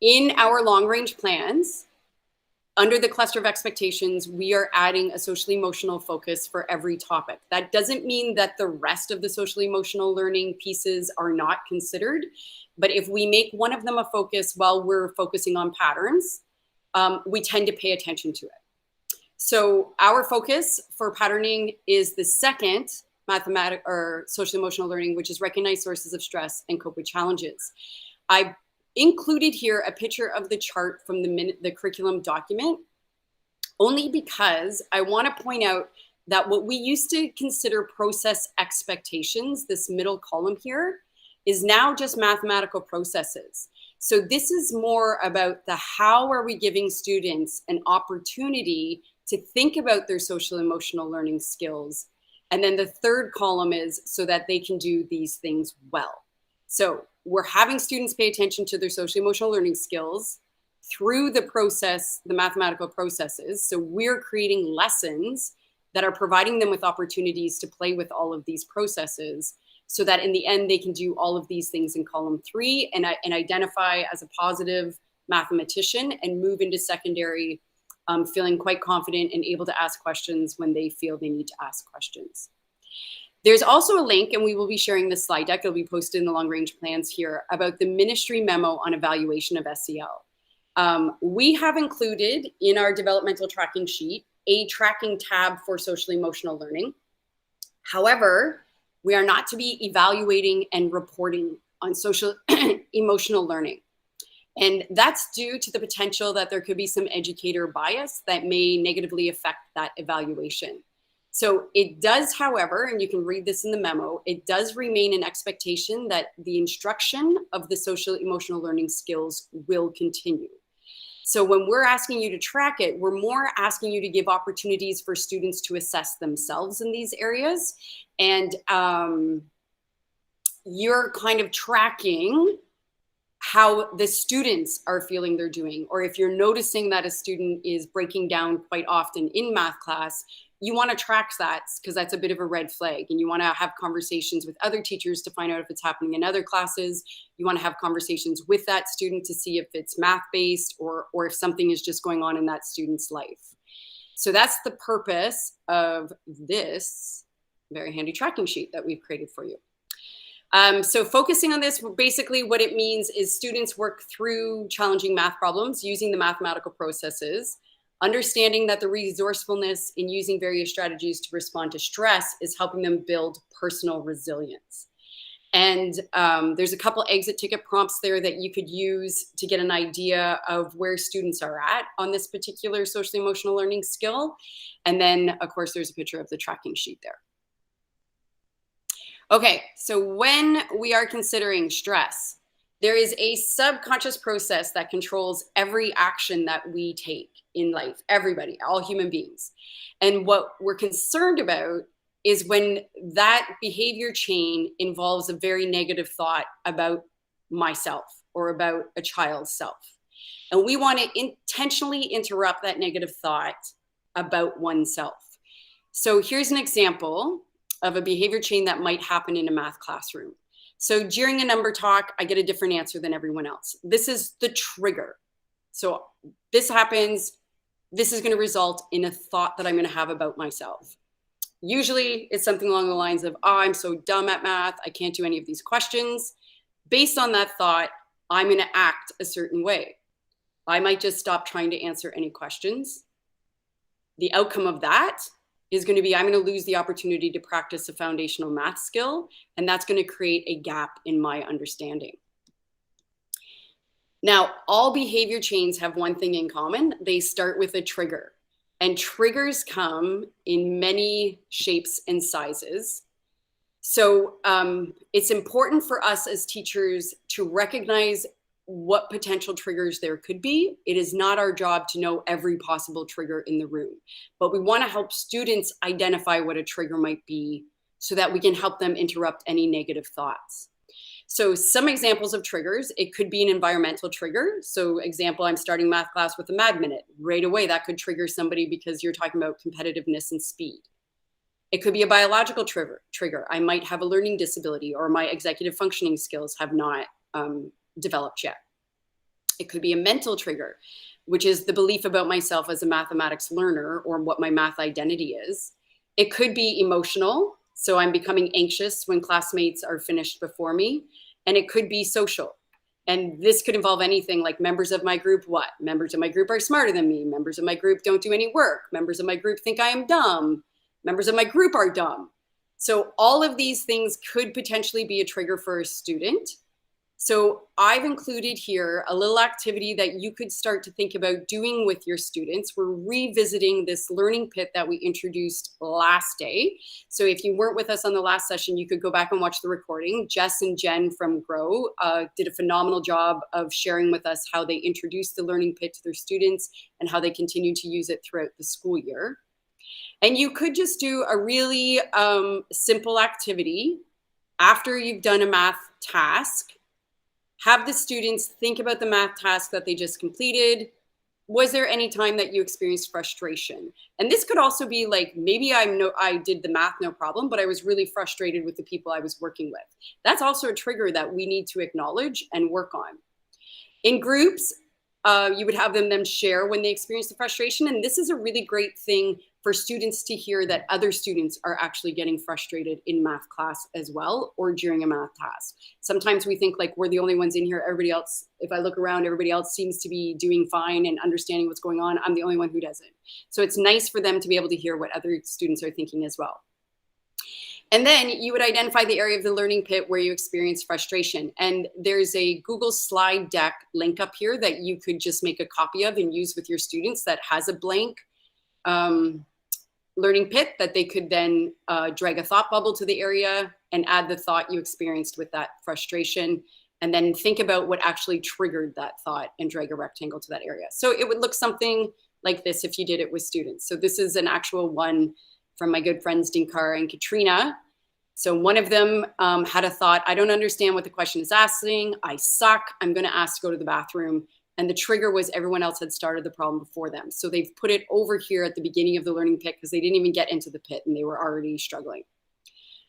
In our long range plans, under the cluster of expectations, we are adding a social emotional focus for every topic. That doesn't mean that the rest of the social emotional learning pieces are not considered, but if we make one of them a focus while we're focusing on patterns, we tend to pay attention to it. So our focus for patterning is the second mathematic or social emotional learning, which is recognize sources of stress and cope with challenges. I included here a picture of the chart from the curriculum document, only because I want to point out that what we used to consider process expectations, this middle column here, is now just mathematical processes. So this is more about the how are we giving students an opportunity to think about their social emotional learning skills. And then the third column is so that they can do these things well. So we're having students pay attention to their social emotional learning skills through the process, the mathematical processes. So we're creating lessons that are providing them with opportunities to play with all of these processes so that in the end, they can do all of these things in column 3 and identify as a positive mathematician and move into secondary feeling quite confident and able to ask questions when they feel they need to ask questions. There's also a link, and we will be sharing this slide deck. It'll be posted in the long range plans here about the ministry memo on evaluation of SEL. We have included in our developmental tracking sheet a tracking tab for social emotional learning. However, we are not to be evaluating and reporting on social emotional learning. And that's due to the potential that there could be some educator bias that may negatively affect that evaluation. So it does, however, and you can read this in the memo, it does remain an expectation that the instruction of the social emotional learning skills will continue. So when we're asking you to track it, we're more asking you to give opportunities for students to assess themselves in these areas. And you're kind of tracking how the students are feeling they're doing. Or if you're noticing that a student is breaking down quite often in math class, you want to track that because that's a bit of a red flag. And you want to have conversations with other teachers to find out if it's happening in other classes. You want to have conversations with that student to see if it's math-based or if something is just going on in that student's life. So that's the purpose of this very handy tracking sheet that we've created for you. So focusing on this, basically what it means is students work through challenging math problems using the mathematical processes, understanding that the resourcefulness in using various strategies to respond to stress is helping them build personal resilience. And there's a couple exit ticket prompts there that you could use to get an idea of where students are at on this particular social emotional learning skill. And then, of course, there's a picture of the tracking sheet there. Okay, so when we are considering stress, there is a subconscious process that controls every action that we take in life, everybody, all human beings. And what we're concerned about is when that behavior chain involves a very negative thought about myself or about a child's self. And we want to intentionally interrupt that negative thought about oneself. So here's an example of a behavior chain that might happen in a math classroom. So during a number talk, I get a different answer than everyone else. This is the trigger. So this happens, this is going to result in a thought that I'm going to have about myself. Usually it's something along the lines of, oh, I'm so dumb at math, I can't do any of these questions. Based on that thought, I'm going to act a certain way. I might just stop trying to answer any questions. The outcome of that is going to be, I'm going to lose the opportunity to practice a foundational math skill, and that's going to create a gap in my understanding. Now, all behavior chains have one thing in common. They start with a trigger, and triggers come in many shapes and sizes. So it's important for us as teachers to recognize what potential triggers there could be. It is not our job to know every possible trigger in the room, but we want to help students identify what a trigger might be so that we can help them interrupt any negative thoughts. So some examples of triggers, it could be an environmental trigger. So example, I'm starting math class with a mad minute. Right away, that could trigger somebody because you're talking about competitiveness and speed. It could be a biological trigger. I might have a learning disability or my executive functioning skills have not developed yet. It could be a mental trigger, which is the belief about myself as a mathematics learner or what my math identity is. It could be emotional. So I'm becoming anxious when classmates are finished before me. And it could be social. And this could involve anything like members of my group, what? Members of my group are smarter than me. Members of my group don't do any work. Members of my group think I am dumb. Members of my group are dumb. So all of these things could potentially be a trigger for a student. So I've included here a little activity that you could start to think about doing with your students. We're revisiting this learning pit that we introduced last day. So if you weren't with us on the last session, you could go back and watch the recording. Jess and Jen from Grow did a phenomenal job of sharing with us how they introduced the learning pit to their students and how they continue to use it throughout the school year. And you could just do a really simple activity after you've done a math task. Have the students think about the math task that they just completed. Was there any time that you experienced frustration? And this could also be like, maybe I did the math no problem, but I was really frustrated with the people I was working with. That's also a trigger that we need to acknowledge and work on. In groups, you would have them share when they experience the frustration. And this is a really great thing for students to hear, that other students are actually getting frustrated in math class as well, or during a math task. Sometimes we think like we're the only ones in here. Everybody else, if I look around, everybody else seems to be doing fine and understanding what's going on. I'm the only one who doesn't. So it's nice for them to be able to hear what other students are thinking as well. And then you would identify the area of the learning pit where you experience frustration. And there's a Google slide deck link up here that you could just make a copy of and use with your students that has a blank learning pit that they could then drag a thought bubble to the area and add the thought you experienced with that frustration. And then think about what actually triggered that thought and drag a rectangle to that area. So it would look something like this if you did it with students. So this is an actual one from my good friends Dinkar and Katrina. So one of them had a thought, I don't understand what the question is asking. I suck. I'm going to ask to go to the bathroom. And the trigger was everyone else had started the problem before them. So they've put it over here at the beginning of the learning pit because they didn't even get into the pit and they were already struggling.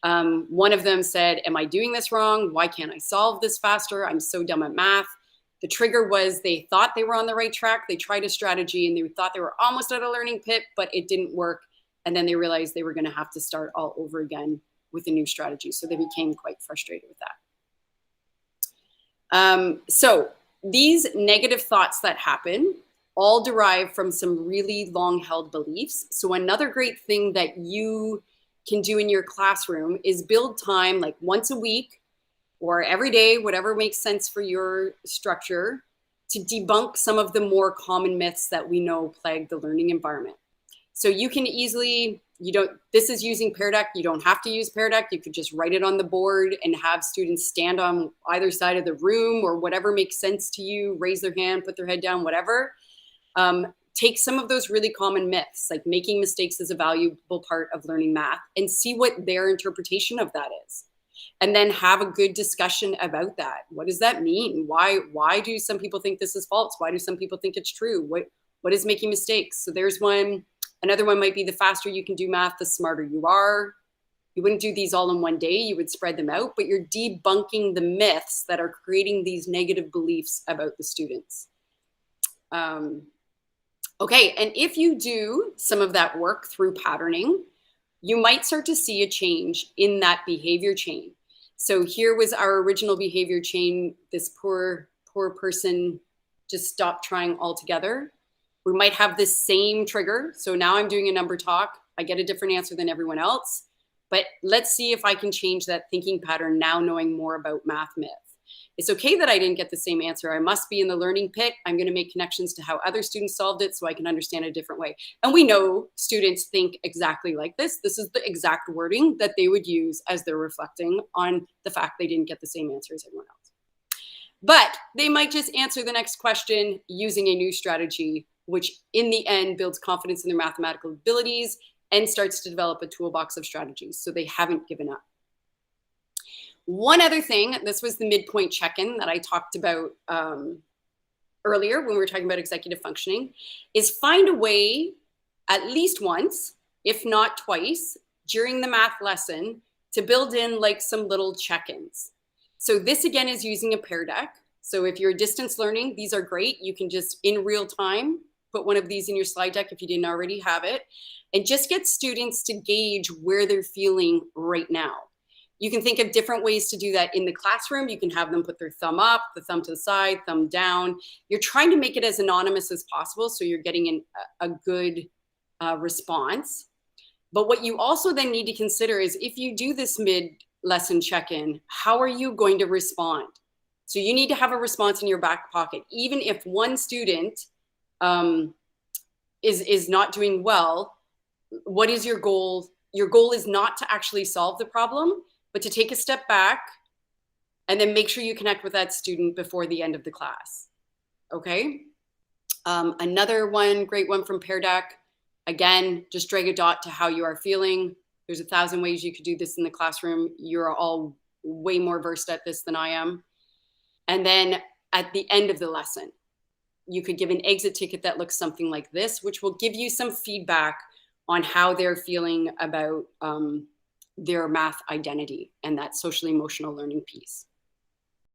One of them said, am I doing this wrong? Why can't I solve this faster? I'm so dumb at math. The trigger was they thought they were on the right track. They tried a strategy and they thought they were almost at a learning pit, but it didn't work. And then they realized they were going to have to start all over again with a new strategy. So they became quite frustrated with that. So these negative thoughts that happen all derive from some really long held beliefs. So another great thing that you can do in your classroom is build time like once a week or every day, whatever makes sense for your structure, to debunk some of the more common myths that we know plague the learning environment. So you can easily, this is using Pear Deck. You don't have to use Pear Deck. You could just write it on the board and have students stand on either side of the room or whatever makes sense to you, raise their hand, put their head down, whatever. Take some of those really common myths, like making mistakes is a valuable part of learning math, and see what their interpretation of that is. And then have a good discussion about that. What does that mean? Why do some people think this is false? Why do some people think it's true? What is making mistakes? So there's one. Another one might be the faster you can do math, the smarter you are. You wouldn't do these all in one day. You would spread them out, but you're debunking the myths that are creating these negative beliefs about the students. Okay, and if you do some of that work through patterning, you might start to see a change in that behavior chain. So here was our original behavior chain. This poor person just stopped trying altogether. We might have this same trigger. So now I'm doing a number talk. I get a different answer than everyone else. But let's see if I can change that thinking pattern now knowing more about math myth. It's okay that I didn't get the same answer. I must be in the learning pit. I'm going to make connections to how other students solved it so I can understand a different way. And we know students think exactly like this. This is the exact wording that they would use as they're reflecting on the fact they didn't get the same answer as everyone else. But they might just answer the next question using a new strategy, which in the end builds confidence in their mathematical abilities and starts to develop a toolbox of strategies. So they haven't given up. One other thing, this was the midpoint check-in that I talked about earlier when we were talking about executive functioning, is find a way at least once, if not twice, during the math lesson to build in like some little check-ins. So this again is using a Pear Deck. So if you're distance learning, these are great. You can just in real time put one of these in your slide deck if you didn't already have it, and just get students to gauge where they're feeling right now. You can think of different ways to do that in the classroom. You can have them put their thumb up, the thumb to the side, thumb down. You're trying to make it as anonymous as possible so you're getting a good response. But what you also then need to consider is if you do this mid-lesson check-in, how are you going to respond? So you need to have a response in your back pocket. Even if one student is not doing well, what is your goal? Your goal is not to actually solve the problem, but to take a step back and then make sure you connect with that student before the end of the class. Okay? Another one, great one from Pear Deck. Again, just drag a dot to how you are feeling. There's 1,000 ways you could do this in the classroom. You're all way more versed at this than I am. And then at the end of the lesson, you could give an exit ticket that looks something like this, which will give you some feedback on how they're feeling about their math identity and that social emotional learning piece.